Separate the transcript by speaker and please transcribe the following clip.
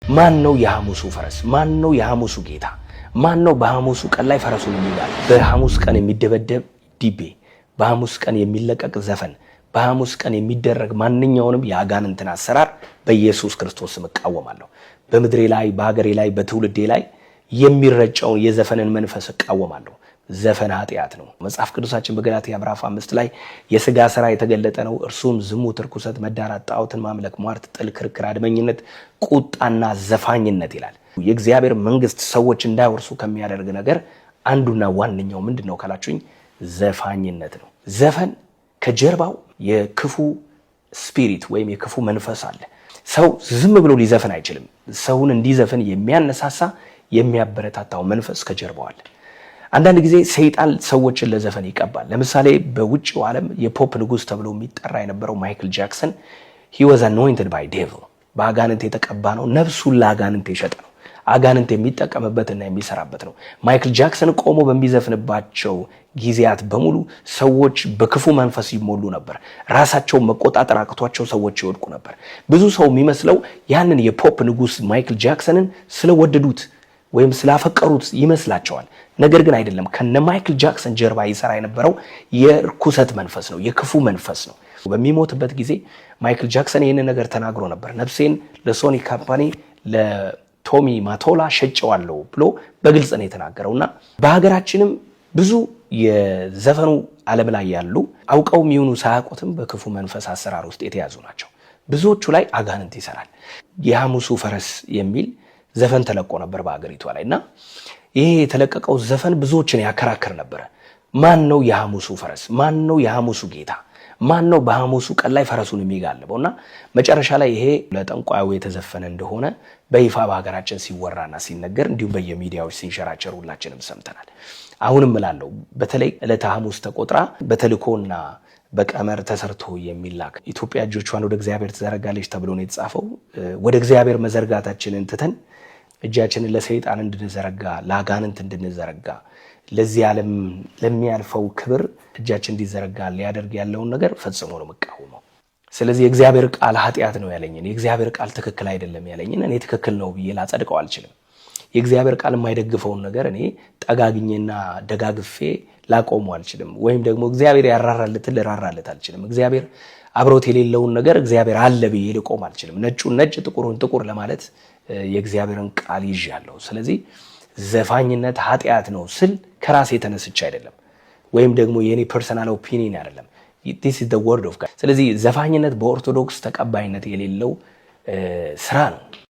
Speaker 1: ማን ነው የሐሙሱ ፈረስ? ማን ነው የሐሙሱ ጌታ? ማን ነው በሐሙሱ ቀን ላይ ፈረሱን የሚጋል? በሐሙስ ቀን የሚደበደብ ዲቤ፣ በሐሙስ ቀን የሚለቀቅ ዘፈን፣ በሐሙስ ቀን የሚደረግ ማንኛውንም የአጋንንትን አሰራር በኢየሱስ ክርስቶስ ስም እቃወማለሁ። በምድሬ ላይ፣ በሀገሬ ላይ፣ በትውልዴ ላይ የሚረጨውን የዘፈንን መንፈስ እቃወማለሁ። ዘፈን ኃጢአት ነው። መጽሐፍ ቅዱሳችን በገላትያ ምዕራፍ 5 ላይ የሥጋ ሥራ የተገለጠ ነው፣ እርሱም ዝሙት፣ ርኩሰት፣ መዳራት፣ ጣዖትን ማምለክ፣ ሟርት፣ ጥል፣ ክርክር፣ አድመኝነት፣ ቁጣና ዘፋኝነት ይላል። የእግዚአብሔር መንግስት ሰዎች እንዳይወርሱ ከሚያደርግ ነገር አንዱና ዋነኛው ምንድነው ካላችሁኝ ዘፋኝነት ነው። ዘፈን ከጀርባው የክፉ ስፒሪት ወይም የክፉ መንፈስ አለ። ሰው ዝም ብሎ ሊዘፍን አይችልም። ሰውን እንዲዘፍን የሚያነሳሳ የሚያበረታታው መንፈስ ከጀርባው አለ። አንዳንድ ጊዜ ሰይጣን ሰዎችን ለዘፈን ይቀባል። ለምሳሌ በውጭው ዓለም የፖፕ ንጉስ ተብሎ የሚጠራ የነበረው ማይክል ጃክሰን he was anointed by devil በአጋንንት የተቀባ ነው። ነፍሱን ለአጋንንት የሸጠ ነው። አጋንንት የሚጠቀምበትና የሚሰራበት ነው። ማይክል ጃክሰን ቆሞ በሚዘፍንባቸው ጊዜያት በሙሉ ሰዎች በክፉ መንፈስ ይሞሉ ነበር። ራሳቸውን መቆጣጠር አቅቷቸው ሰዎች ይወድቁ ነበር። ብዙ ሰው የሚመስለው ያንን የፖፕ ንጉስ ማይክል ጃክሰንን ስለወደዱት ወይም ስላፈቀሩት ይመስላቸዋል። ነገር ግን አይደለም። ከነ ማይክል ጃክሰን ጀርባ ይሰራ የነበረው የርኩሰት መንፈስ ነው፣ የክፉ መንፈስ ነው። በሚሞትበት ጊዜ ማይክል ጃክሰን ይህንን ነገር ተናግሮ ነበር። ነፍሴን ለሶኒ ካምፓኒ ለቶሚ ማቶላ ሸጨዋለሁ ብሎ በግልጽ ነው የተናገረውና በሀገራችንም ብዙ የዘፈኑ ዓለም ላይ ያሉ አውቀው የሚሆኑ ሳያውቁትም በክፉ መንፈስ አሰራር ውስጥ የተያዙ ናቸው። ብዙዎቹ ላይ አጋንንት ይሰራል። የሐሙሱ ፈረስ የሚል ዘፈን ተለቆ ነበር በአገሪቷ ላይና ይሄ የተለቀቀው ዘፈን ብዙዎችን ያከራክር ነበር። ማን ነው የሐሙሱ ፈረስ? ማን ነው የሐሙሱ ጌታ? ማን ነው በሐሙሱ ቀን ላይ ፈረሱን የሚጋልበውና መጨረሻ ላይ ይሄ ለጠንቋዩ የተዘፈነ እንደሆነ በይፋ በሀገራችን ሲወራና ሲነገር እንዲሁም በየሚዲያዎች ሲንሸራቸሩ ሁላችንም ሰምተናል። አሁንም እላለሁ በተለይ ዕለተ ሐሙስ ተቆጥራ በተልኮና በቀመር ተሰርቶ የሚላክ ኢትዮጵያ እጆቿን ወደ እግዚአብሔር ትዘረጋለች ተብሎ ነው የተጻፈው። ወደ እግዚአብሔር መዘርጋታችንን ትተን እጃችንን ለሰይጣን እንድንዘረጋ፣ ለአጋንንት እንድንዘረጋ፣ ለዚህ ዓለም ለሚያልፈው ክብር እጃችን እንዲዘረጋ ሊያደርግ ያለውን ነገር ፈጽሞ ነው መቃወመው። ስለዚህ የእግዚአብሔር ቃል ኃጢአት ነው ያለኝን፣ የእግዚአብሔር ቃል ትክክል አይደለም ያለኝን እኔ ትክክል ነው ብዬ ላጸድቀው አልችልም። የእግዚአብሔር ቃል የማይደግፈውን ነገር እኔ ጠጋግኜና ደጋግፌ ላቆመው አልችልም። ወይም ደግሞ እግዚአብሔር ያራራለትን ልራራለት አልችልም። እግዚአብሔር አብሮት የሌለውን ነገር እግዚአብሔር አለ ብዬ ልቆም አልችልም። ነጩን ነጭ ጥቁሩን ጥቁር ለማለት የእግዚአብሔርን ቃል ይዣለሁ። ስለዚህ ዘፋኝነት ኃጢአት ነው ስል ከራሴ ተነስቼ አይደለም፣ ወይም ደግሞ የኔ ፐርሰናል ኦፒኒየን አይደለም። this is the word of God። ስለዚህ ዘፋኝነት በኦርቶዶክስ ተቀባይነት የሌለው ስራ ነው።